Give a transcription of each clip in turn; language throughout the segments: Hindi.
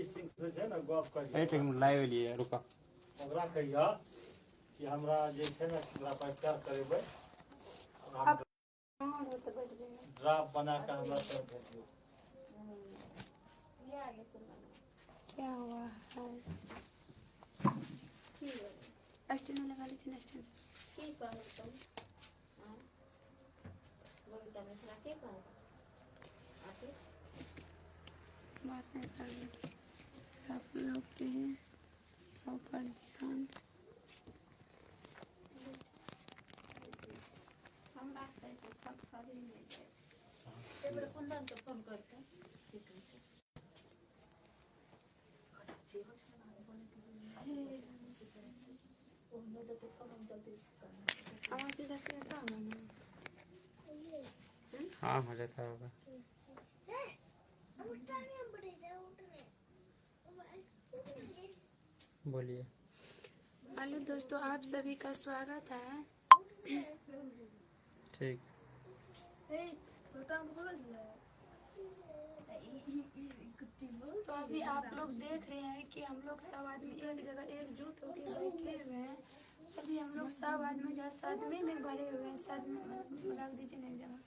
सिंह से छै ने गप अरे करिए हम लाइव लिए रुका ओकरा कहिया कि हमरा जे छै ने ओकरा परिचय करेबै ड्राफ्ट बना के हमरा से भेजियो। क्या हुआ है स्टैंड लगा लीजिए ना स्टैंड की कहब तुम बबीता मिश्रा के कहब आखिर बात नहीं कर रही आप लोग के ऊपर ध्यान हम बात करते सब सारी नहीं छै एक बार कुंदन के फोन करते ठीक है अच्छी हो सुना बोले कि वो नहीं तो फोन हम जल्दी करना आवाज इधर से आता होगा ना हाँ हो जाता होगा। बोलिए। हेलो दोस्तों आप सभी का स्वागत है। ठीक तो अभी आप लोग देख रहे हैं कि हम लोग सब आदमी एक जगह एकजुट होकर बैठे हुए हैं। अभी हम लोग सब आदमी जो है सदमे में भरे हुए हैं। सदमे में रख दीजिए नहीं जगह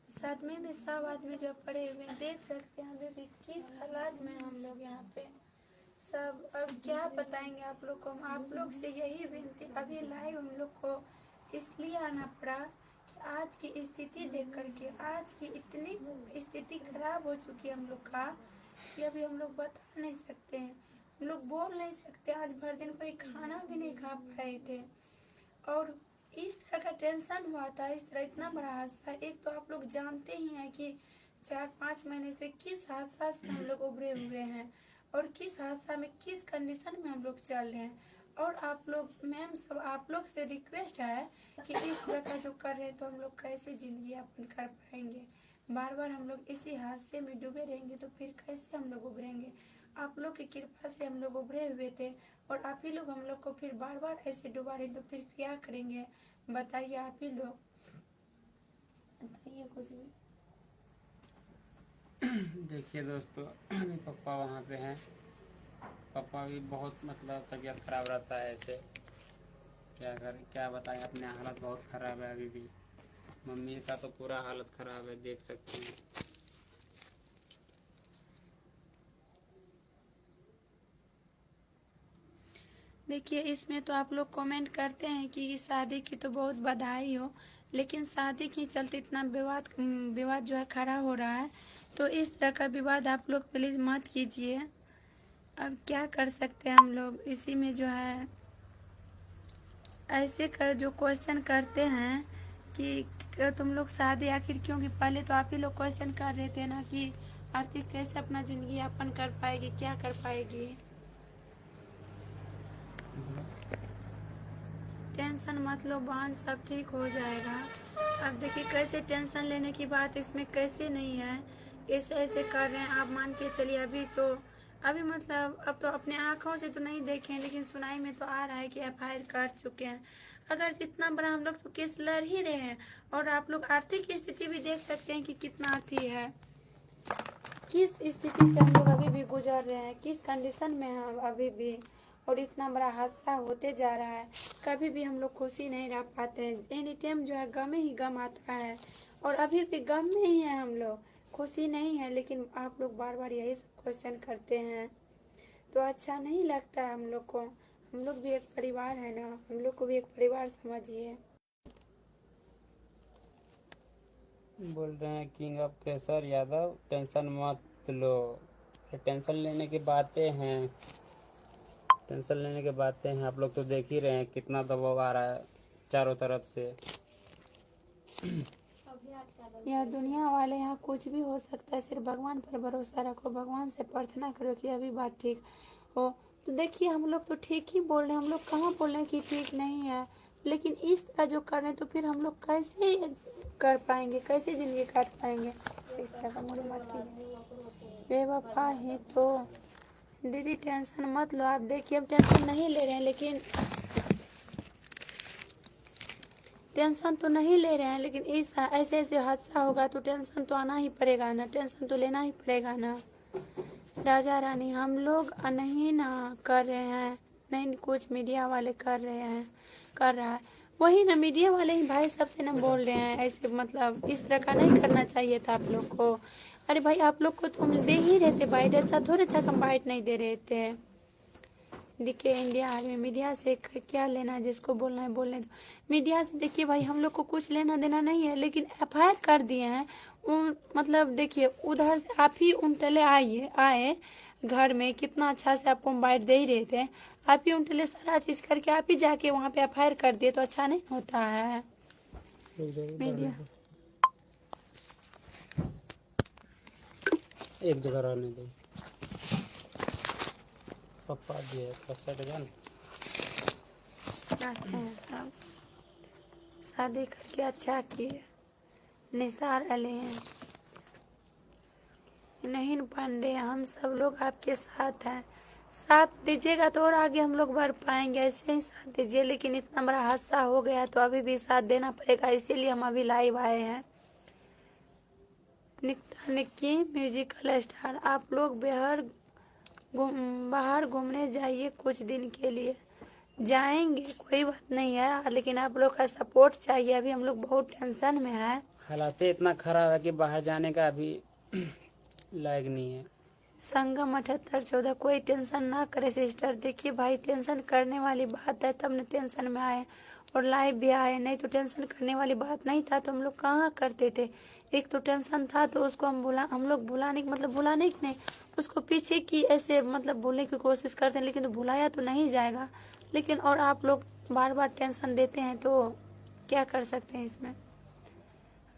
सदमे में सब आदमी जो पड़े हुए हैं देख सकते हैं अभी भी किस हालात में हम लोग यहाँ पे सब। अब क्या बताएंगे आप लोग को। आप लोग से यही विनती अभी लाइव हम लोग को इसलिए आना पड़ा कि आज की स्थिति देख करके आज की इतनी स्थिति खराब हो चुकी है हम लोग का कि अभी हम लोग बता नहीं सकते हैं। हम लोग बोल नहीं सकते। आज भर दिन कोई खाना भी नहीं खा पाए थे और इस तरह का टेंशन हुआ था। इस तरह इतना बड़ा हादसा एक तो आप लोग जानते ही हैं कि 4-5 महीने से किस हादसा से हम लोग उभरे हुए हैं और किस हादसा में किस कंडीशन में हम लोग चल रहे हैं। और आप लोग मैम सब आप लोग से रिक्वेस्ट है कि इस तरह का जो कर रहे हैं तो हम लोग कैसे ज़िंदगी यापन कर पाएंगे। बार बार हम लोग इसी हादसे में डूबे रहेंगे तो फिर कैसे हम लोग उभरेंगे। आप लोग की कृपा से हम लोग उभरे हुए थे और आप ही लोग हम लोग को फिर बार बार ऐसे डुबा रहे तो फिर क्या करेंगे बताइए। आप ही लोग बताइए कुछ भी। देखिए दोस्तों अभी पापा वहाँ पे हैं। पापा भी बहुत मतलब तबीयत ख़राब रहता है ऐसे क्या बताएं। अपने हालत बहुत ख़राब है अभी भी। मम्मी का तो पूरा हालत ख़राब है देख सकते हैं। देखिए इसमें तो आप लोग कमेंट करते हैं कि शादी की तो बहुत बधाई हो लेकिन शादी के चलते इतना विवाद जो है खड़ा हो रहा है तो इस तरह का विवाद आप लोग प्लीज़ मत कीजिए। अब क्या कर सकते हैं हम लोग इसी में जो है ऐसे कर जो क्वेश्चन करते हैं कि तुम लोग शादी आखिर क्योंकि पहले तो आप ही लोग क्वेश्चन कर रहे थे ना कि आरती कैसे अपना ज़िंदगी यापन कर पाएगी क्या कर पाएगी। टेंशन मत लो बहन सब ठीक हो जाएगा। अब देखिए कैसे टेंशन लेने की बात इसमें कैसे नहीं है। ऐसे ऐसे कर रहे हैं आप मान के चलिए अभी मतलब अब तो अपने आँखों से तो नहीं देखें लेकिन सुनाई में तो आ रहा है कि FIR कर चुके हैं। अगर इतना बड़ा हम लोग तो केस लड़ ही रहे हैं और आप लोग आर्थिक स्थिति भी देख सकते हैं कि कितना अथी है किस स्थिति से हम लोग अभी भी गुजर रहे हैं किस कंडीशन में हैं अभी भी। और इतना बड़ा हादसा होते जा रहा है कभी भी हम लोग खुशी नहीं रह पाते हैं। एनी टाइम जो है गम ही गम आता है और अभी भी गम में ही है हम लोग खुशी नहीं है। लेकिन आप लोग बार बार यही सब क्वेश्चन करते हैं तो अच्छा नहीं लगता है हम लोग को। हम लोग भी एक परिवार है ना हम लोग को भी एक परिवार समझिए। बोल रहे हैं king of Kesar Yadav tension मत लो। टेंशन लेने की बातें हैं आप लोग तो देख ही रहे हैं कितना दबाव आ रहा है चारों तरफ से। यह दुनिया वाले यहाँ कुछ भी हो सकता है सिर्फ भगवान पर भरोसा रखो भगवान से प्रार्थना करो कि अभी बात ठीक हो। तो देखिए हम लोग तो ठीक ही बोल रहे हैं हम लोग कहाँ बोल रहे हैं कि ठीक नहीं है लेकिन इस तरह जो कर रहे हैं तो फिर हम लोग कैसे कर पाएंगे कैसे ज़िंदगी काट पाएंगे। इस तरह का मुझे मत कीजिए बेवफा है तो दीदी टेंशन मत लो। आप देखिए हम टेंशन नहीं ले रहे हैं लेकिन टेंशन तो नहीं ले रहे हैं, लेकिन इस ऐसे ऐसे हादसा होगा तो टेंशन तो आना ही पड़ेगा ना, टेंशन तो लेना ही पड़ेगा ना। राजा रानी हम लोग नहीं ना कर रहे हैं, नहीं कुछ मीडिया वाले कर रहा है वही ना, मीडिया वाले ही भाई सबसे ना बोल रहे हैं ऐसे, मतलब इस तरह का नहीं करना चाहिए था आप लोग को। अरे भाई आप लोग को तो हम दे ही रहे थे बाइट, ऐसा थोड़े था कि हम बाइट नहीं दे रहे थे। देखिए इंडिया आर्मी मीडिया से क्या लेना, जिसको बोलना है बोलने दो। मीडिया से देखिए भाई हम लोग को कुछ लेना देना नहीं है, लेकिन एफआईआर कर दिए हैं उन, मतलब देखिए उधर से आप ही उनटले आए घर में, कितना अच्छा से आपको हम बाइट दे ही रहे थे, आप ही उनटले सारा चीज़ करके आप ही जाके वहाँ पे एफआईआर कर दिए तो अच्छा नहीं होता है। मीडिया एक जगह रहने दो, पप्पा भी है थोड़ा सेट जान। चाहते हैं सब शादी करके अच्छा किए। निसार अली हैं, नहीं पांडे, हम सब लोग आपके साथ हैं, साथ दीजिएगा तो और आगे हम लोग बढ़ पाएंगे, ऐसे ही साथ दीजिए। लेकिन इतना बड़ा हादसा हो गया तो अभी भी साथ देना पड़ेगा, इसीलिए हम अभी लाइव आए हैं। निक्की म्यूजिकल स्टार, आप लोग बाहर घूमने जाइए कुछ दिन के लिए। जाएंगे, कोई बात नहीं है, लेकिन आप लोग का सपोर्ट चाहिए, अभी हम लोग बहुत टेंशन में है। हालात इतना खराब है कि बाहर जाने का अभी लायक नहीं है। संगम 7814, कोई टेंशन ना करे सिस्टर। देखिए भाई टेंशन करने वाली बात है तब न टेंशन में आए और लाइव भी आए, नहीं तो टेंशन करने वाली बात नहीं था तो हम लोग कहाँ करते थे। एक तो टेंशन था तो उसको हम लोग भुलाने की मतलब भुलाने की नहीं, उसको पीछे की ऐसे मतलब भूलने की कोशिश करते हैं, लेकिन तो भुलाया तो नहीं जाएगा। लेकिन और आप लोग बार बार टेंशन देते हैं तो क्या कर सकते हैं इसमें।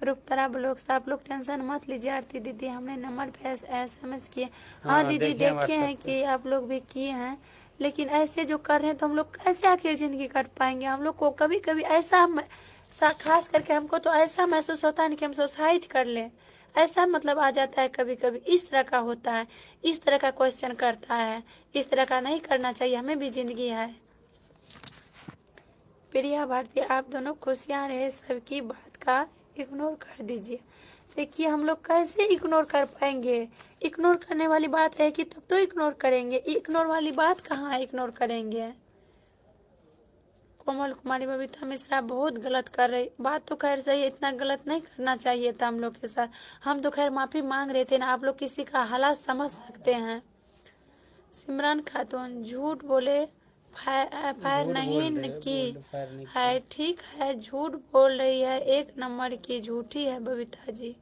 रुपतरा ब्लॉग से, आप लोग टेंशन मत लीजिए आरती दीदी, हमने नंबर पे SMS किए। हाँ दीदी देखे हैं कि आप लोग भी किए हैं, लेकिन ऐसे जो कर रहे हैं तो हम लोग कैसे आखिर ज़िंदगी कट पाएंगे। हम लोग को कभी कभी ऐसा खास करके हमको तो ऐसा महसूस होता है कि हम सुसाइड कर लें, ऐसा मतलब आ जाता है कभी कभी, इस तरह का होता है, इस तरह का क्वेश्चन करता है। इस तरह का नहीं करना चाहिए, हमें भी ज़िंदगी है। प्रिया भारती, आप दोनों खुशियाँ रहे, सबकी बात का इग्नोर कर दीजिए। देखिए हम लोग कैसे इग्नोर कर पाएंगे, इग्नोर करने वाली बात रहेगी तब तो इग्नोर करेंगे, इग्नोर वाली बात कहाँ है इग्नोर करेंगे। कोमल कुमारी, बबीता मिश्रा बहुत गलत कर रही, बात तो खैर सही है, इतना गलत नहीं करना चाहिए था हम लोग के साथ। हम तो खैर माफ़ी मांग रहे थे ना, आप लोग किसी का हालात समझ सकते हैं। सिमरन खातून, झूठ बोले फायर नहीं की है, ठीक है झूठ बोल रही है, एक नंबर की झूठी है बबीता जी।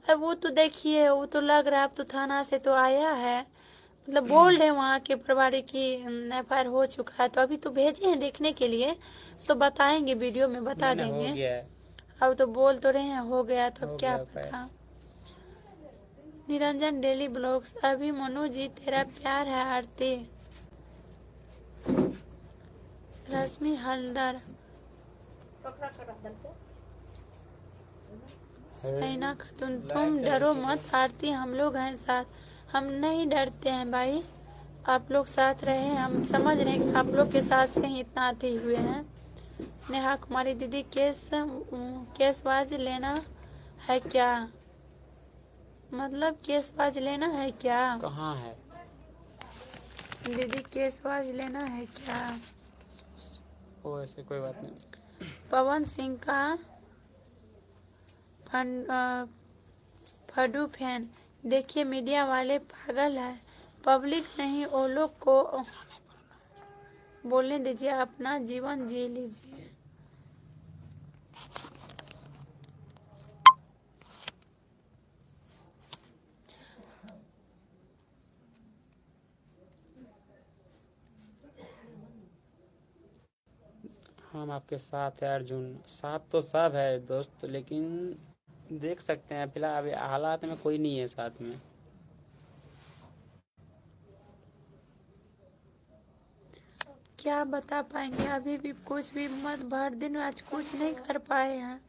अब वो तो देखिए, वो तो लग रहा है अब तो थाना से तो आया है, मतलब बोल रहे हैं वहाँ के प्रभारी की FIR हो चुका है, तो अभी तो भेजे हैं देखने के लिए, सो बताएंगे वीडियो में बता देंगे। अब तो बोल तो रहे हैं हो गया, तो अब क्या पता। निरंजन डेली ब्लॉग्स, अभी मनु जी तेरा प्यार है आरती। रश्मि हलदर, सैना खातून, तुम डरो मत आरती, हम लोग हैं साथ। हम नहीं डरते हैं भाई, आप लोग साथ रहे, हम समझ रहे हैं कि आप लोग के साथ से ही इतना आते हुए हैं। नेहा कुमारी दीदी, केसबाज लेना है क्या, मतलब केसबाज लेना है क्या, कहाँ है दीदी केसबाज लेना है क्या। वो, ऐसे कोई बात नहीं। पवन सिंह का फडू फैन, देखिए मीडिया वाले पागल है, पब्लिक नहीं, वो लोग को बोलने दीजिए, अपना जीवन जी लीजिए। हम आपके साथ है अर्जुन, साथ तो सब है दोस्त, लेकिन देख सकते हैं फिलहाल अभी हालात में कोई नहीं है साथ में। क्या बता पाएंगे, अभी भी कुछ भी मत, भर दिन आज कुछ नहीं कर पाए हैं,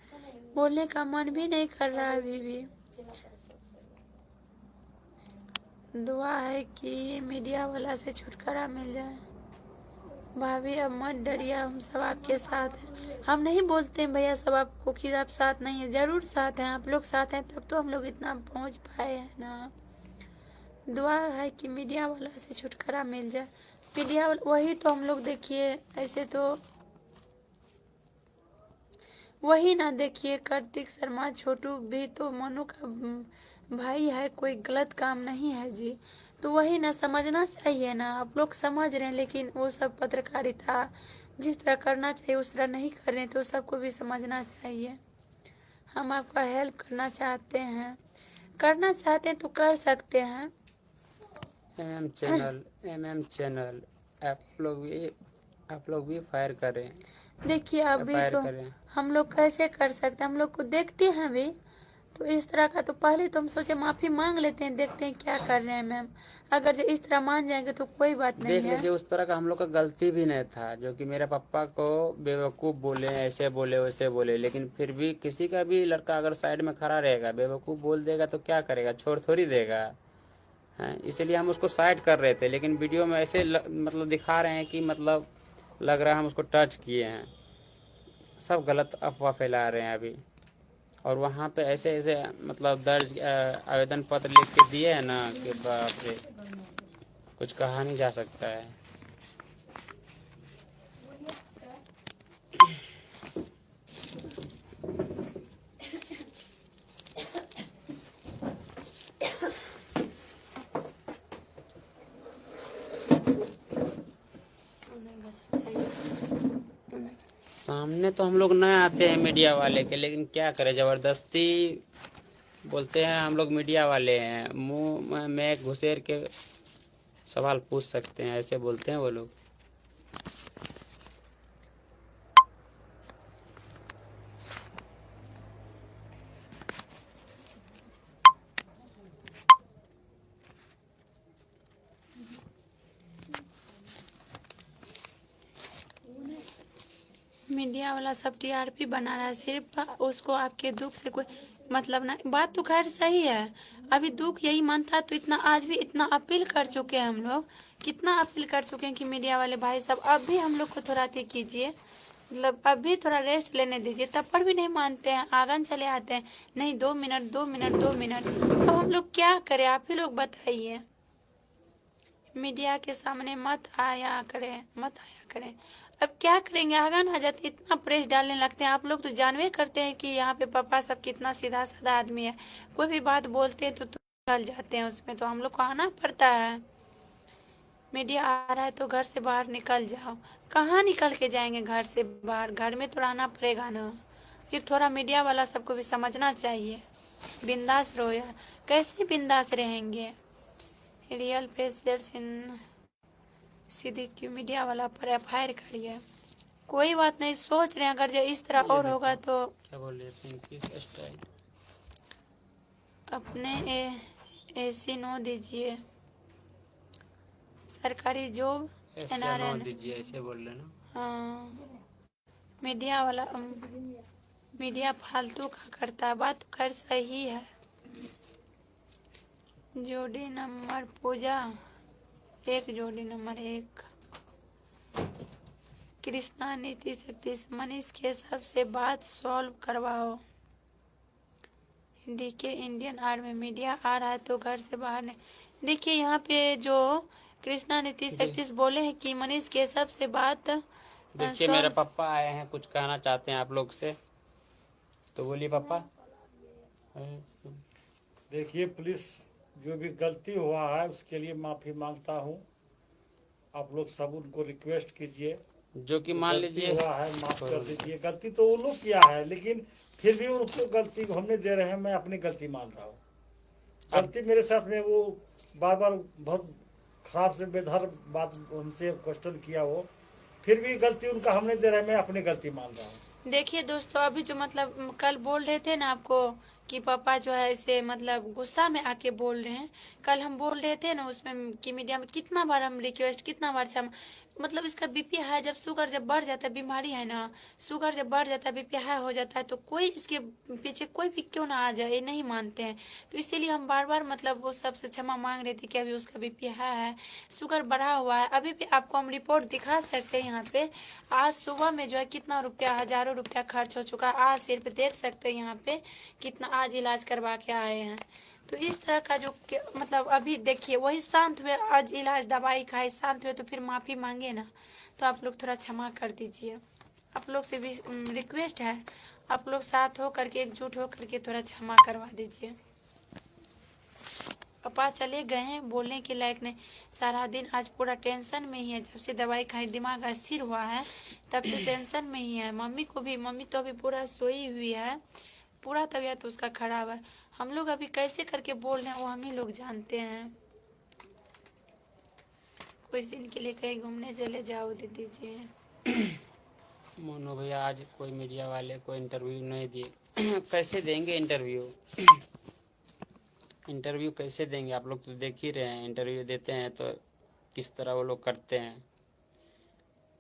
बोलने का मन भी नहीं कर रहा है अभी भी। दुआ है कि मीडिया वाला से छुटकारा मिल जाए। भाभी अब मत डरिए, हम सब आपके साथ हैं। हम नहीं बोलते हैं भैया सब आपको कि आप साथ नहीं है, जरूर साथ हैं। आप लोग साथ हैं तब तो हम लोग इतना पहुंच पाए हैं ना। दुआ है कि मीडिया वाला से छुटकारा मिल जाए। मीडिया वाला वही तो हम लोग देखिए, ऐसे तो वही ना, देखिए कार्तिक शर्मा छोटू भी तो मनु का भाई है, कोई गलत काम नहीं है जी। तो वही ना, समझना चाहिए ना। आप लोग समझ रहे हैं लेकिन वो सब पत्रकारिता जिस तरह करना चाहिए उस तरह नहीं कर रहे हैं, तो सबको भी समझना चाहिए। हम आपका हेल्प करना चाहते हैं, करना चाहते हैं तो कर सकते हैं। एमएम चैनल आप लोग भी फायर करें, देखिए अभी फायर तो करें। हम लोग कैसे कर सकते हैं, हम लोग को देखते हैं भी तो इस तरह का। तो पहले तो हम सोचे माफ़ी मांग लेते हैं, देखते हैं क्या कर रहे हैं मैम। अगर जो इस तरह मान जाएंगे तो कोई बात नहीं देख है। लीजिए, उस तरह का हम लोग का गलती भी नहीं था, जो कि मेरे पापा को बेवकूफ़ बोले, ऐसे बोले वैसे बोले, लेकिन फिर भी किसी का भी लड़का अगर साइड में खड़ा रहेगा, बेवकूफ़ बोल देगा तो क्या करेगा, छोड़ थोड़ी देगा हैं। इसलिए हम उसको साइड कर रहे थे, लेकिन वीडियो में ऐसे मतलब दिखा रहे हैं कि मतलब लग रहा है हम उसको टच किए हैं। सब गलत अफवाह फैला रहे हैं अभी। और वहाँ पे ऐसे ऐसे मतलब दर्ज आवेदन पत्र लिख के दिए हैं ना कि बाप रे, कुछ कहा नहीं जा सकता है। सामने तो हम लोग न आते हैं मीडिया वाले के, लेकिन क्या करें, ज़बरदस्ती बोलते हैं हम लोग मीडिया वाले हैं, मुंह में घुसेर के सवाल पूछ सकते हैं, ऐसे बोलते हैं वो लोग। मीडिया वाला सब टीआरपी बना रहा है, सिर्फ उसको आपके दुख से कोई मतलब ना। बात तो खैर सही है, अभी दुख यही मानता तो इतना आज भी इतना अपील कर चुके हैं हम लोग, कितना अपील कर चुके हैं कि मीडिया वाले भाई साहब अब भी हम लोग को थोड़ा अति कीजिए, मतलब अभी थोड़ा रेस्ट लेने दीजिए। तब पर भी नहीं मानते हैं, आंगन चले आते हैं, नहीं 2 मिनट 2 मिनट 2 मिनट। तो हम लोग क्या करें, आप ही लोग बताइए। मीडिया के सामने मत आया करें, मत आया करें। अब क्या करेंगे, आंगन आ जाते इतना प्रेस डालने लगते हैं। आप लोग तो जानवे करते हैं कि यहाँ पे पापा सब कितना सीधा साधा आदमी है, कोई भी बात बोलते हैं तो निकल जाते हैं उसमें, तो हम लोग को आना पड़ता है। मीडिया आ रहा है तो घर से बाहर निकल जाओ। कहाँ निकल के जाएंगे घर से बाहर, घर में तो रहना पड़ेगा ना। फिर थोड़ा मीडिया वाला सबको भी समझना चाहिए, बिंदास रहो यार। कैसे बिंदास रहेंगे, रियल पेशर्स इन सीधी क्यों मीडिया वाला पर एफआईआर करिए। कोई बात नहीं, सोच रहे हैं अगर जो इस तरह और होगा तो क्या बोल रहे हैं, पिंकी स्टाइल अपने एसी नो दीजिए, सरकारी जॉब ऐसे एनआरएन। दीजिए, ऐसे बोल रहे ना। हाँ, मीडिया वाला मीडिया फालतू का करता है, बात तो खैर सही है। जोड़ी नंबर पूजा 1, जोड़ी नंबर 1 कृष्णा नीति शक्ति मनीष के सबसे बात सॉल्व करवाओ। देखिए इंडियन आर्मी मीडिया आ रहा है तो घर से बाहर नहीं। देखिए यहाँ पे जो कृष्णा नीति शक्ति बोले हैं कि मनीष के सबसे बात देखिए, मेरे पापा आए हैं, कुछ कहना चाहते हैं आप लोग से, तो बोलिए पापा। देखिए पुलिस, जो भी गलती हुआ है उसके लिए माफ़ी मांगता हूँ। आप लोग सब उनको रिक्वेस्ट कीजिए, जो कि मान लीजिए हुआ है माफ़ कर दीजिए। गलती तो वो लोग किया है, लेकिन फिर भी उनको गलती को हमने दे रहे हैं। मैं अपनी गलती मान रहा हूँ। गलती मेरे साथ में, वो बार बार बहुत खराब से बेधर बात हमसे क्वेश्चन किया, वो फिर भी गलती उनका हमने दे रहे हैं। मैं अपनी गलती मान रहा हूँ। देखिए दोस्तों, अभी जो मतलब कल बोल रहे थे ना आपको कि पापा जो है ऐसे मतलब गुस्सा में आके बोल रहे हैं। कल हम बोल रहे थे ना उसमें कि मीडिया में कितना बार हम रिक्वेस्ट, कितना बार मतलब इसका बीपी हाई, जब शुगर जब बढ़ जाता है, बीमारी है ना, शुगर जब बढ़ जाता है, बीपी हाई हो जाता है, तो कोई इसके पीछे कोई भी क्यों ना आ जाए, ये नहीं मानते हैं। तो इसीलिए हम बार बार मतलब वो सबसे क्षमा मांग रहे थे कि अभी उसका बीपी हाई है, शुगर बढ़ा हुआ है। अभी भी आपको हम रिपोर्ट दिखा सकते हैं यहाँ पे। आज सुबह में जो है कितना रुपया, हजारों रुपया खर्च हो चुका है। आज सिर्फ देख सकते हैं यहाँ पे कितना आज इलाज करवा के आए हैं। तो इस तरह का जो मतलब अभी देखिए वही शांत हुए, आज इलाज दवाई खाए शांत हुए, तो फिर माफ़ी मांगे ना। तो आप लोग थोड़ा क्षमा कर दीजिए, आप लोग से भी रिक्वेस्ट है, आप लोग साथ हो करके, एकजुट हो करके थोड़ा क्षमा करवा दीजिए। पापा चले गए हैं, बोलने के लायक नहीं। सारा दिन आज पूरा टेंशन में ही है, जब से दवाई खाई दिमाग अस्थिर हुआ है तब से टेंशन में ही है। मम्मी को भी, मम्मी तो अभी पूरा सोई हुई है, पूरा तबीयत उसका खराब है। हम लोग अभी कैसे करके बोल रहे हैं वो हम ही लोग जानते हैं। कुछ दिन के लिए कहीं घूमने चले जाओ दीदी जी। मोनू भैया आज कोई मीडिया वाले को इंटरव्यू नहीं दिए। कैसे देंगे इंटरव्यू? इंटरव्यू कैसे देंगे? आप लोग तो देख ही रहे हैं, इंटरव्यू देते हैं तो किस तरह वो लोग करते हैं।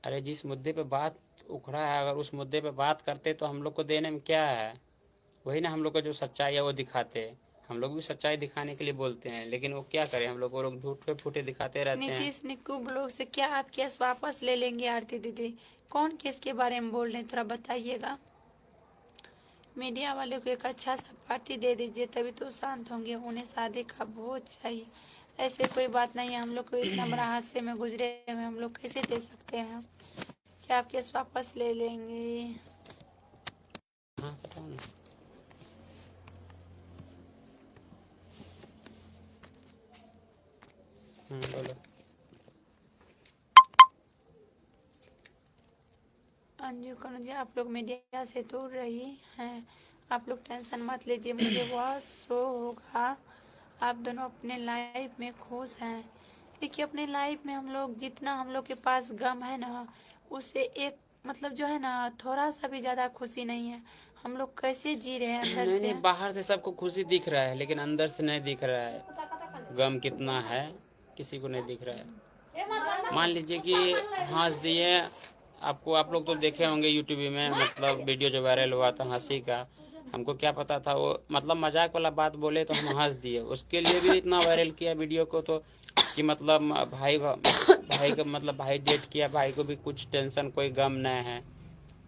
अरे जिस मुद्दे पे बात उखड़ा है, अगर उस मुद्दे पे बात करते तो हम लोग को देने में क्या है? वही ना, हम लोग का जो सच्चाई है वो दिखाते हैं। हम लोग भी सच्चाई दिखाने के लिए बोलते हैं, लेकिन वो क्या करें, हम लोग वो लोग झूठे फूटे दिखाते रहते हैं। नीतीश निक्कू ब्लॉग से क्या आप केस वापस ले लेंगे आरती दीदी? कौन केस के बारे में बोल रहे हैं, थोड़ा बताइएगा। मीडिया वाले को एक अच्छा सा पार्टी दे दीजिए, तभी तो शांत होंगे। उन्हें शादी का भोज चाहिए, ऐसे कोई बात नहीं है। हम लोग को इतना बड़ा हादसे में गुजरे हुए हम लोग कैसे दे सकते हैं? क्या आप केस वापस ले लेंगे? हाँ बताओ ना। बोलो। अंजू कनुजी, आप लोग मीडिया से दूर रही हैं, आप लोग टेंशन मत लीजिए, मुझे बहुत शो होगा। आप दोनों अपने लाइफ में खुश हैं। देखिए अपने लाइफ में हम लोग जितना हम लोग के पास गम है ना, उससे एक मतलब जो है ना थोड़ा सा भी ज़्यादा खुशी नहीं है। हम लोग कैसे जी रहे हैं अंदर नहीं से। नहीं, बाहर से सबको खुशी दिख रहा है, लेकिन अंदर से नहीं दिख रहा है। गम कितना है किसी को नहीं दिख रहा है। मान लीजिए कि हंस दिए, आपको, आप लोग तो देखे होंगे यूट्यूब में, मतलब वीडियो जो वायरल हुआ था हंसी का। हमको क्या पता था वो मतलब मजाक वाला बात बोले तो हम हंस दिए, उसके लिए भी इतना वायरल किया वीडियो को। तो कि मतलब भाई का मतलब भाई डेट किया, भाई को भी कुछ टेंशन कोई गम नहीं है।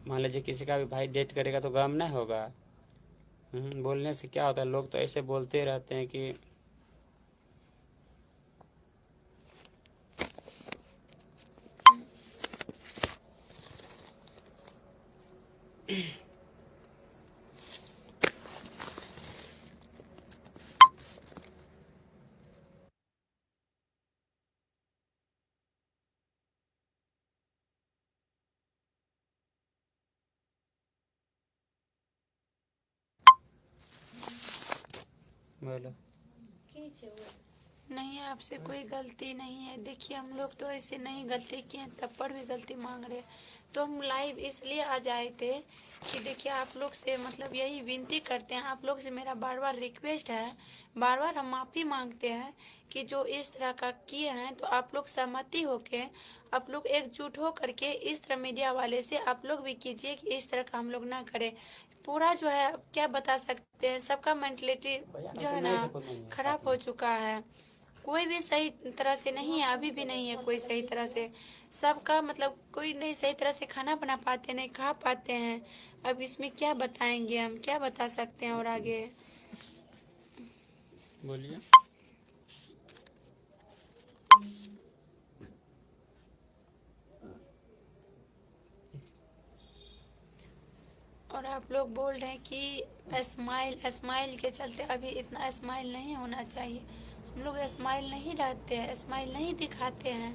मान लीजिए किसी का भी भाई डेट करेगा तो गम नहीं होगा। बोलने से क्या होता है, लोग तो ऐसे बोलते रहते हैं कि बोलो। नहीं, आपसे कोई गलती नहीं है। देखिए हम लोग तो ऐसे नहीं गलती किए, तब पर भी गलती मांग रहे। तो हम लाइव इसलिए आ जाए थे कि देखिए आप लोग से मतलब यही विनती करते हैं, आप लोग से मेरा बार बार रिक्वेस्ट है, बार बार हम माफ़ी मांगते हैं कि जो इस तरह का किए हैं, तो आप लोग सहमति होके, आप लोग एकजुट हो करके इस तरह मीडिया वाले से आप लोग भी कीजिए कि इस तरह का हम लोग ना करें। पूरा जो है क्या बता सकते हैं, सबका मेंटलिटी जो है ना खराब हो चुका है। कोई भी सही तरह से नहीं है, अभी भी नहीं है कोई सही तरह से। सबका मतलब कोई नहीं सही तरह से खाना बना पाते, नहीं खा पाते हैं। अब इसमें क्या बताएंगे, हम क्या बता सकते हैं और आगे। बोलिए। और आप लोग बोल रहे हैं कि स्माइल, स्माइल के चलते अभी इतना स्माइल नहीं होना चाहिए। हम लोग स्माइल नहीं रहते हैं, स्माइल नहीं दिखाते हैं।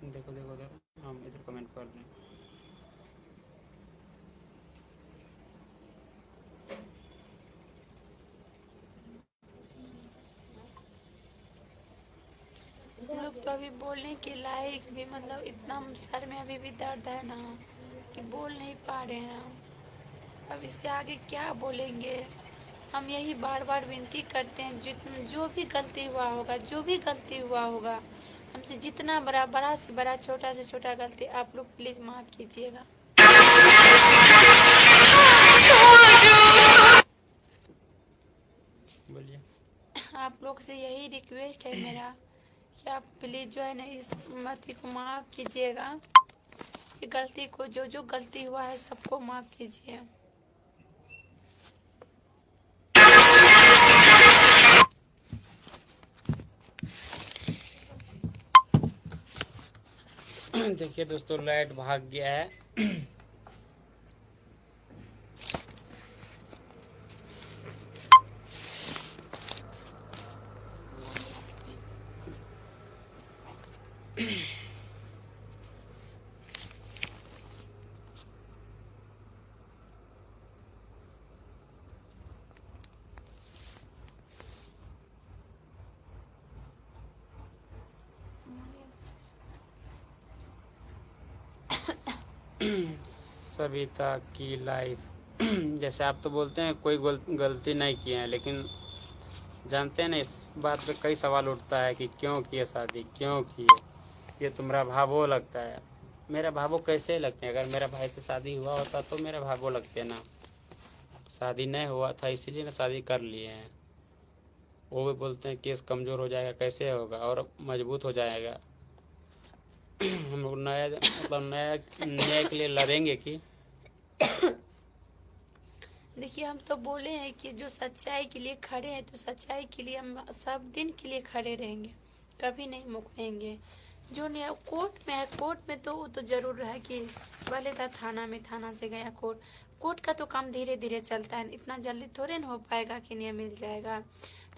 देखो देखो देखो, हम इधर कमेंट कर रहे हैं। तो अभी बोलने के लायक भी मतलब इतना सर में अभी भी दर्द है ना कि बोल नहीं पा रहे हैं हम। अब इससे आगे क्या बोलेंगे। हम यही बार बार विनती करते हैं, जो भी गलती हुआ होगा, जो भी गलती हुआ होगा हमसे, जितना बड़ा बड़ा से बड़ा, छोटा से छोटा गलती, आप लोग प्लीज़ माफ़ कीजिएगा। बोलिए। आप लोग से यही रिक्वेस्ट है मेरा कि आप प्लीज़ जो है ना इस मती को माफ़ कीजिएगा। ये गलती को, जो जो गलती हुआ है सबको माफ़ कीजिए। देखिए दोस्तों, लाइट भाग गया है। सविता की लाइफ जैसे आप तो बोलते हैं कोई गलती नहीं की है, लेकिन जानते हैं ना इस बात पे कई सवाल उठता है कि क्यों किए शादी, क्यों किए। ये तुम्हारा भावो लगता है। मेरा भावो कैसे लगते हैं? अगर मेरा भाई से शादी हुआ होता तो मेरा भावो लगते ना। शादी नहीं हुआ था इसीलिए ना शादी कर लिए हैं। वो भी बोलते हैं केस कमज़ोर हो जाएगा, कैसे होगा और मजबूत हो जाएगा। हम लोग नया मतलब नया न्याय के लिए लड़ेंगे कि देखिए, हम तो बोले हैं कि जो सच्चाई के लिए खड़े हैं तो सच्चाई के लिए हम सब दिन के लिए खड़े रहेंगे, कभी नहीं मुकरेंगे। जो नया कोर्ट में है, कोर्ट में तो वो तो ज़रूर है कि पहले था थाना में, थाना से गया कोर्ट। कोर्ट का तो काम धीरे धीरे चलता है, इतना जल्दी थोड़े ना हो पाएगा कि न्याय मिल जाएगा।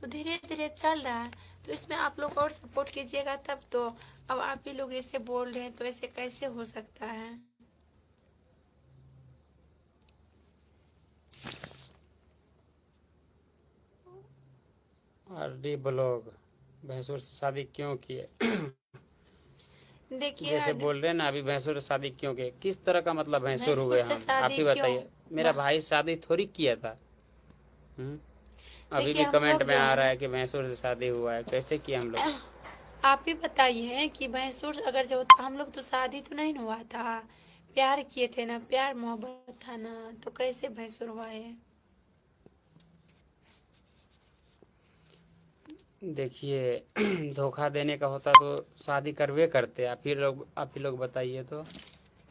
तो धीरे धीरे चल रहा है, तो इसमें आप लोग और सपोर्ट कीजिएगा तब तो। अब आप ही लोग ऐसे बोल रहे हैं तो ऐसे कैसे हो सकता है। आरडी ब्लॉग भैंसुर से शादी क्यों किए? देखिए, जैसे बोल रहे हैं ना अभी भैंसुर से शादी क्यों किए, किस तरह का मतलब भैंसुर भैंसुर हुए से हम? शादी आप ही बताइए। क्यों? मेरा भाई शादी थोड़ी किया था। अभी देखिए, भी हम कमेंट लोग में जो आ है रहा ना, है कि भैंसुर से शादी हुआ है, कैसे किया हम लोग? आप ही बताइए कि भैंसुर अगर जो हम लोग तो शादी तो नहीं हुआ था, प्यार किए थे ना, प्यार मोहब्बत था ना, तो कैसे भैंसुर हुआ है। देखिए धोखा देने का होता तो शादी करवे करते। आप ही लोग बताइए तो।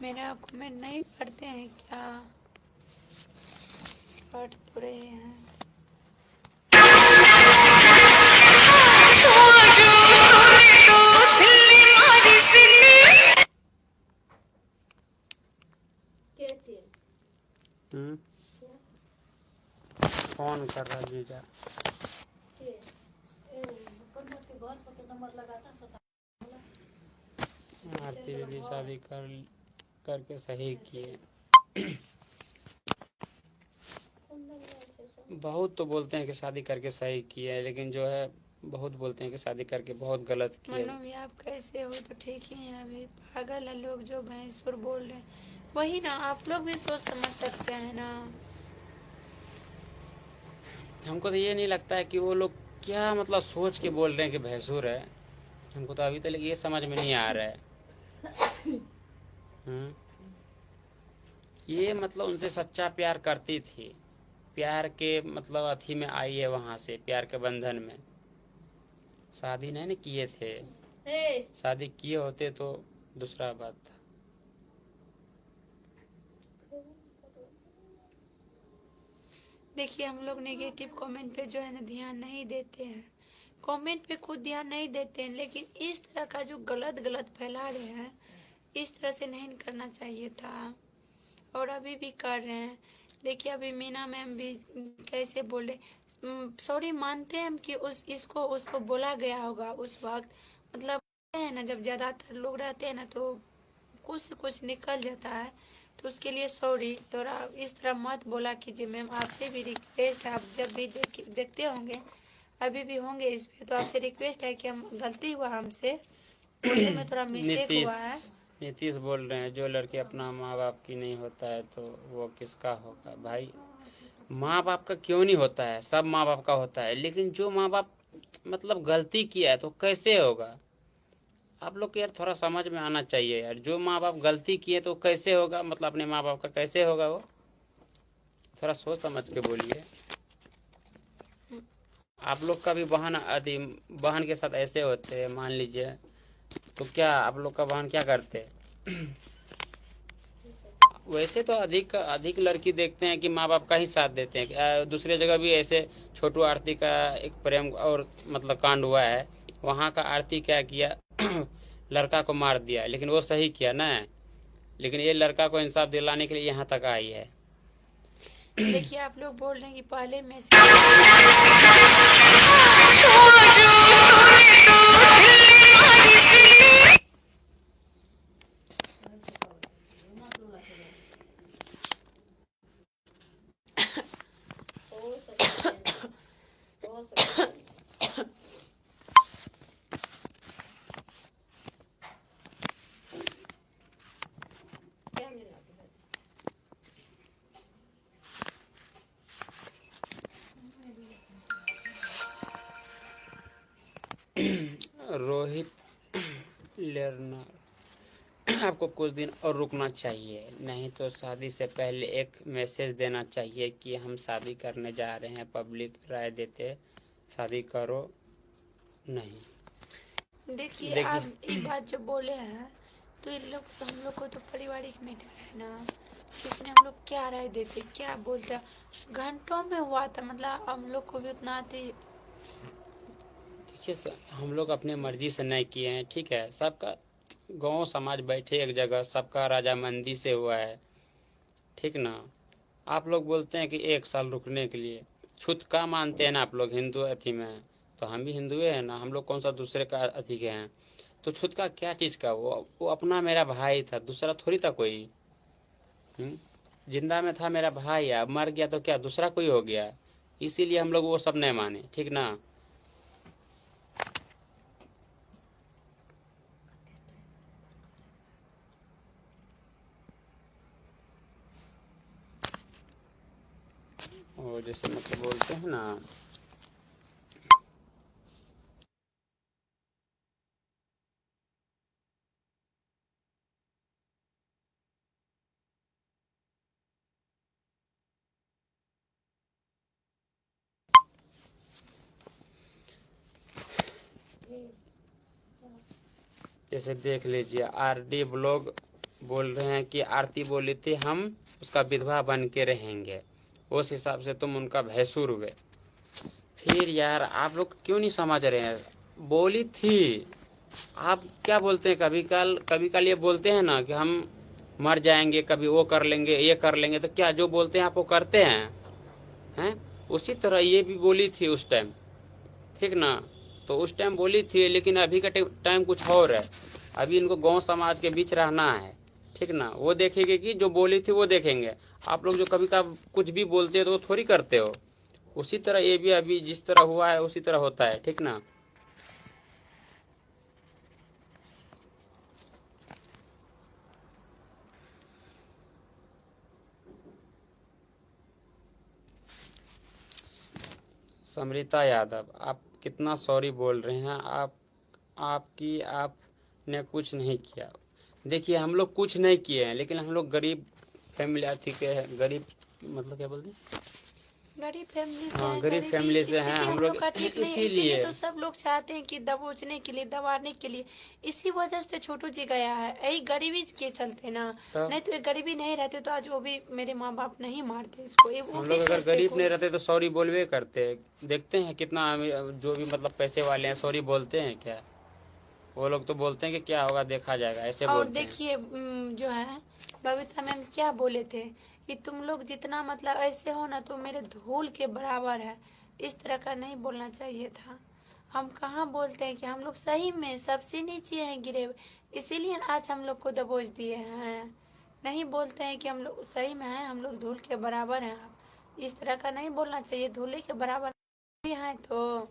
मेरा कमेंट नहीं पढ़ते हैं क्या? पढ़ तो रहे हैं। क्या चीज? फोन कर रहा जीजा। के दुकानदार के घर पर के नंबर लगाता सता आरती दीदी शादी करके सही किए। बहुत तो बोलते हैं कि शादी करके सही किए है, लेकिन जो है बहुत बोलते हैं कि शादी करके बहुत गलत किए। मनु भी आप कैसे हो? तो ठीक ही हैं। अभी पागल है लोग जो भैंसुर बोल रहे हैं। वही ना, आप लोग भी सोच समझ सकते हैं ना। हमको तो ये नहीं लगता है कि वो लोग क्या मतलब सोच के बोल रहे हैं कि भैंसुर है। हमको तो अभी तक ये समझ में नहीं आ रहा है। ये मतलब उनसे सच्चा प्यार करती थी, प्यार के मतलब अथी में आई है, वहाँ से प्यार के बंधन में। शादी नहीं न किए थे, शादी किए होते तो दूसरा बात था। देखिए, हम लोग नेगेटिव कमेंट पे जो है ना ध्यान नहीं देते हैं, कमेंट पे खुद ध्यान नहीं देते हैं, लेकिन इस तरह का जो गलत फैला रहे हैं, इस तरह से नहीं करना चाहिए था और अभी भी कर रहे हैं। देखिए, अभी मीना मैम भी कैसे बोले, सॉरी मानते हैं हम कि उसको बोला गया होगा उस वक्त, मतलब है ना, जब ज़्यादातर लोग रहते हैं ना तो कुछ से कुछ निकल जाता है, तो उसके लिए सॉरी। थोड़ा इस तरह मत बोला कीजिए मैम, आपसे भी रिक्वेस्ट है। आप जब भी देखते होंगे, अभी भी होंगे इस पे, तो आपसे रिक्वेस्ट है कि हम गलती हुआ हमसे बोलने में थोड़ा मिस्टेक नीतीश हुआ है। नीतीश बोल रहे हैं जो लड़की अपना माँ बाप की नहीं होता है तो वो किसका होगा। भाई माँ बाप का क्यों नहीं होता है, सब माँ बाप का होता है, लेकिन जो माँ बाप मतलब गलती किया है तो कैसे होगा। आप लोग को यार थोड़ा समझ में आना चाहिए यार, जो माँ बाप गलती किए तो कैसे होगा, मतलब अपने माँ बाप का कैसे होगा वो, थोड़ा सोच समझ के बोलिए। आप लोग का भी बहन आदि बहन के साथ ऐसे होते हैं मान लीजिए, तो क्या आप लोग का बहन क्या करते। वैसे तो अधिक अधिक लड़की देखते हैं कि माँ बाप का ही साथ देते हैं। दूसरे जगह भी ऐसे छोटू आरती का एक प्रेम और मतलब कांड हुआ है, वहाँ का आरती क्या किया लड़का को मार दिया, लेकिन वो सही किया ना, लेकिन ये लड़का को इंसाफ दिलाने के लिए यहाँ तक आई है। देखिए आप लोग बोल रहे हैं कि पहले में से रोहित लर्नर, आपको कुछ दिन और रुकना चाहिए, नहीं तो शादी से पहले एक मैसेज देना चाहिए कि हम शादी करने जा रहे हैं। पब्लिक राय देते शादी करो नहीं। देखिए देखिए आप ये बात जो बोले हैं तो ये लोग हम लोग को तो पारिवारिक मैटर है ना, इसमें हम लोग क्या राय देते क्या बोलते, घंटों में हुआ था, मतलब हम लोग को भी उतना आते। देखिए हम लोग अपने मर्जी से नहीं किए हैं, ठीक है, सबका गांव समाज बैठे एक जगह, सबका राजामंदी से हुआ है, ठीक ना। आप लोग बोलते हैं कि 1 साल रुकने के लिए, छूत का मानते हैं ना आप लोग हिंदू अथी में, तो हम भी हिंदू हैं ना, हम लोग कौन सा दूसरे का अथी के हैं। तो छूत का क्या चीज़ का, वो अपना मेरा भाई था, दूसरा थोड़ी था कोई। जिंदा में था मेरा भाई, अब मर गया तो क्या दूसरा कोई हो गया, इसीलिए हम लोग वो सब नहीं माने, ठीक ना। और जैसे मतलब बोलते हैं ना, जैसे देख लीजिए आरडी ब्लॉग बोल रहे हैं कि आरती बोली थी हम उसका विधवा बन के रहेंगे, उस हिसाब से तुम उनका भैंसुर हुए। फिर यार आप लोग क्यों नहीं समझ रहे हैं, बोली थी। आप क्या बोलते हैं, कभी कल ये बोलते हैं ना कि हम मर जाएंगे, कभी वो कर लेंगे ये कर लेंगे, तो क्या जो बोलते हैं आप वो करते हैं। उसी तरह ये भी बोली थी उस टाइम, ठीक ना। तो उस टाइम बोली थी, लेकिन अभी का टाइम कुछ और है, अभी इनको गांव समाज के बीच रहना है, ठीक ना। वो देखेंगे कि जो बोली थी वो देखेंगे। आप लोग जो कभी कभी कुछ भी बोलते हो तो वो थोड़ी करते हो, उसी तरह ये भी अभी जिस तरह हुआ है उसी तरह होता है, ठीक ना। समृता यादव, आप कितना सॉरी बोल रहे हैं, आपने कुछ नहीं किया। देखिए हम लोग कुछ नहीं किए हैं, लेकिन हम लोग गरीब फैमिली अथी के हैं, गरीब मतलब क्या बोलते हैं, गरीब फैमिली से हाँ हैं, गरीब फैमिली से हैं स्थिति हम हम लोग, लोग का ठीक नहीं है, इसीलिए तो सब लोग चाहते हैं कि दबोचने के लिए दबाने के लिए, इसी वजह से छोटू जी गया है, यही गरीबी के चलते ना। तो नहीं तो ये गरीबी नहीं रहते तो आज वो भी मेरे माँ बाप नहीं मारते इसको, ये वो हम भी लोग अगर सोचते गरीब नहीं कोई। रहते तो सॉरी बोलवे करते। देखते हैं कितना जो भी मतलब पैसे वाले हैं सॉरी बोलते हैं क्या, वो लोग तो बोलते हैं कि क्या होगा देखा जाएगा, ऐसे और बोलते हैं। देखिए जो है बबीता मैम क्या बोले थे कि तुम लोग जितना मतलब ऐसे हो ना तो मेरे धूल के बराबर है, इस तरह का नहीं बोलना चाहिए था। हम कहाँ बोलते हैं कि हम लोग सही में सबसे नीचे हैं गिरे हुए, इसीलिए आज हम लोग को दबोच दिए हैं। नहीं बोलते हैं कि हम लोग सही में हैं, हम लोग धूल के बराबर हैं। आप इस तरह का नहीं बोलना चाहिए, धूल के बराबर भी हैं तो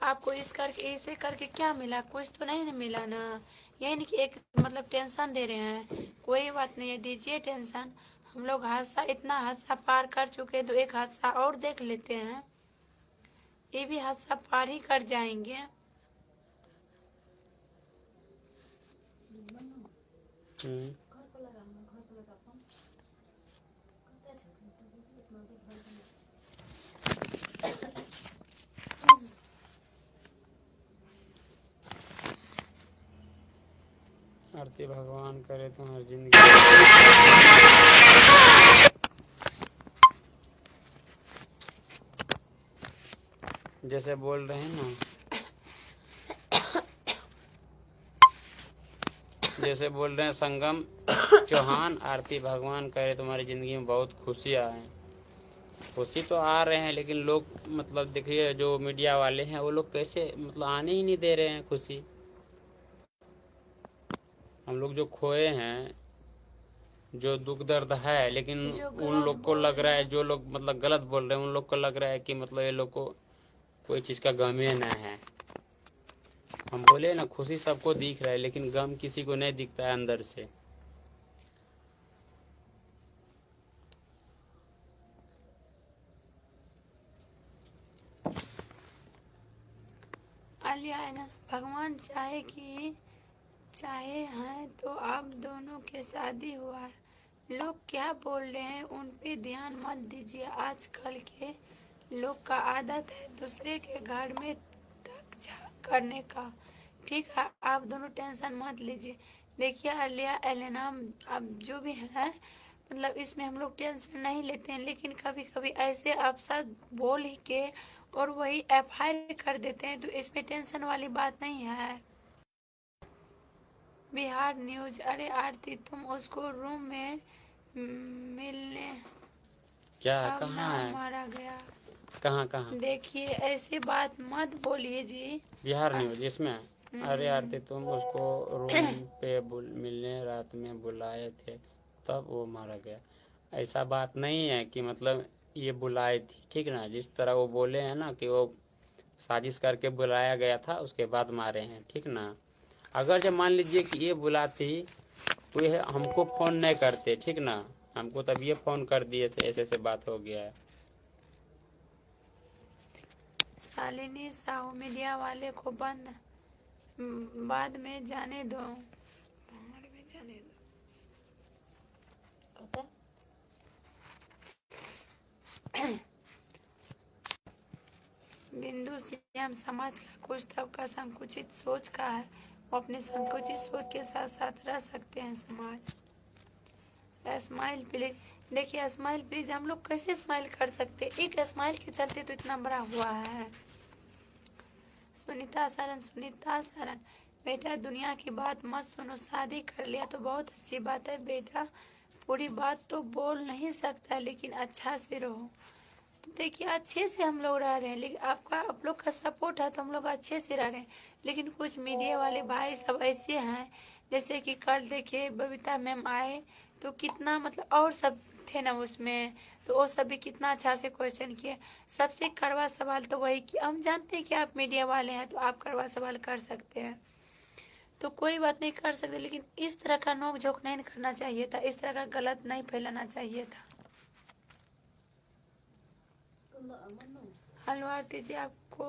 आपको इस करके इसे करके क्या मिला? कुछ तो नहीं मिला ना। यही नहीं कि एक मतलब टेंशन दे रहे हैं। कोई बात नहीं है, दीजिए टेंशन। हम लोग हादसा इतना हादसा पार कर चुके हैं, तो एक हादसा और देख लेते हैं। ये भी हादसा पार ही कर जाएंगे। हम्म। घर पर लगा घर पर लगा फोन कतऽ छै इतना देर घर पर आरती भगवान करे तुम्हारी जिंदगी। जैसे बोल रहे हैं ना, जैसे बोल रहे हैं संगम चौहान, आरती भगवान करे तुम्हारी ज़िंदगी में बहुत खुशियाँ आए। खुशी तो आ रहे हैं, लेकिन लोग मतलब देखिए जो मीडिया वाले हैं वो लोग कैसे मतलब आने ही नहीं दे रहे हैं खुशी। हम लोग जो खोए हैं, जो दुख दर्द है, लेकिन जो उन गलत लोग को बोल लग रहा है, रहे जो लोग मतलब गलत बोल रहे हैं उन लोग को लग रहा है कि मतलब ये लोग को कोई चीज़ का गम ही ना है। हम बोले ना खुशी सबको दिख रहा है, लेकिन गम किसी को नहीं दिखता है अंदर से। आलिया है ना, भगवान चाहे हैं तो आप दोनों के शादी हुआ है। लोग क्या बोल रहे हैं उन पे ध्यान मत दीजिए। आजकल के लोग का आदत है दूसरे के घर में तक झाक करने का। ठीक है, आप दोनों टेंशन मत लीजिए। देखिए आलिया एलेना, अब जो भी है मतलब इसमें हम लोग टेंशन नहीं लेते हैं, लेकिन कभी कभी ऐसे अफसर बोल ही के और वही एफआईआर कर देते हैं, तो इसमें टेंशन वाली बात नहीं है। बिहार न्यूज, अरे आरती तुम उसको रूम में मिलने क्या अब ना कहाँ है? मारा गया। कहाँ? देखिए ऐसे बात मत बोलिए जी। बिहार न्यूज इसमें? अरे आरती तुम उसको रूम पे मिलने रात में बुलाए थे, तब वो मारा गया। ऐसा बात नहीं है कि मतलब ये बुलाई थी, ठीक ना। जिस तरह वो बोले हैं ना कि वो साजिश करके बुलाया गया था, उसके बाद मारे हैं, ठीक ना। अगर जब मान लीजिए कि ये बुलाती तो ये हमको फ़ोन नहीं करते, ठीक ना। हमको तब ये फ़ोन कर दिए थे, ऐसे बात हो गया है। शालिनी साहू, मीडिया वाले को बंद बाद में जाने दो। बाद में जाने दो। कतऽ बिंदु सीएम समाज का कुछ तबका संकुचित सोच का है, वो अपने संकुचित सोच के साथ साथ रह सकते हैं। समाज स्माइल प्लीज, देखिए स्माइल प्लीज हम लोग कैसे स्माइल कर सकते, एक स्माइल के चलते तो इतना बड़ा हुआ है। सुनीता सरन, बेटा दुनिया की बात मत सुनो। शादी कर लिया तो बहुत अच्छी बात है बेटा, पूरी बात तो बोल नहीं सकता, लेकिन अच्छा से रहो। तो देखिए अच्छे से हम लोग रह रहे हैं, लेकिन आप लोग का सपोर्ट है तो हम लोग अच्छे से रह रहे हैं। लेकिन कुछ मीडिया वाले भाई सब ऐसे हैं, जैसे कि कल देखिए बबीता मैम आए तो कितना मतलब और सब थे ना उसमें, तो वो सब भी कितना अच्छा से क्वेश्चन किए। सबसे कड़वा सवाल तो वही कि हम जानते हैं कि आप मीडिया वाले हैं तो आप कड़वा सवाल कर सकते हैं, तो कोई बात नहीं कर सकते, लेकिन इस तरह का नोक झोंक नहीं करना चाहिए था, इस तरह का गलत नहीं फैलाना चाहिए था। हेलो आरती जी, आपको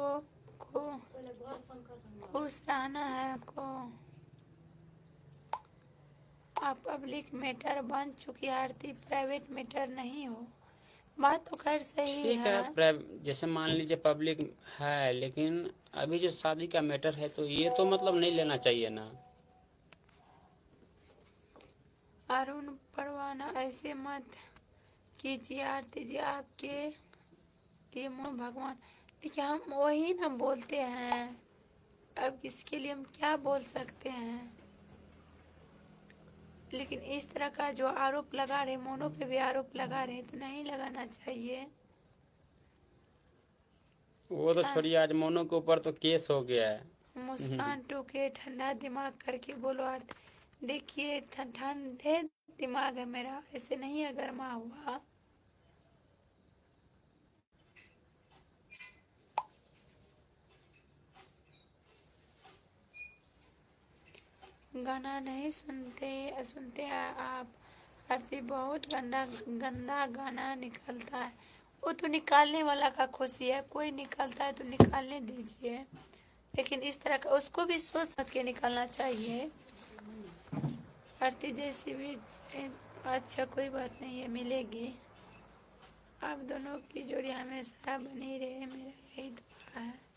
को पहले घर फोन कर खुश रहना है। आपको आप पब्लिक मैटर बन चुकी है आरती, प्राइवेट मैटर नहीं हो। बात तो खैर सही ठीक है। है, जैसे मान लीजिए पब्लिक है, लेकिन अभी जो शादी का मैटर है तो ये तो मतलब नहीं लेना चाहिए ना। अरुण परवाना, ऐसे मत कीजिए आरती जी, आपके लिए भगवान। देखिए हम वही ना बोलते हैं, अब इसके लिए हम क्या बोल सकते हैं। लेकिन इस तरह का जो आरोप लगा रहे, मोनो पे भी आरोप लगा रहे, तो नहीं लगाना चाहिए। वो तो छोड़िए, आज मोनो के ऊपर तो केस हो गया है। मुस्कान टोके, ठंडा दिमाग करके बोलो आरती। देखिए ठंडे दिमाग है मेरा, ऐसे नहीं है गर्मा हुआ। गाना नहीं सुनते सुनते आप आरती बहुत गंदा गंदा गाना निकलता है। वो तो निकालने वाला का खुशी है, कोई निकालता है तो निकालने दीजिए, लेकिन इस तरह का उसको भी सोच समझ के निकालना चाहिए। आरती जैसी भी अच्छा कोई बात नहीं है, मिलेगी। आप दोनों की जोड़ी हमेशा बनी रहे, मेरा यही दुआ है।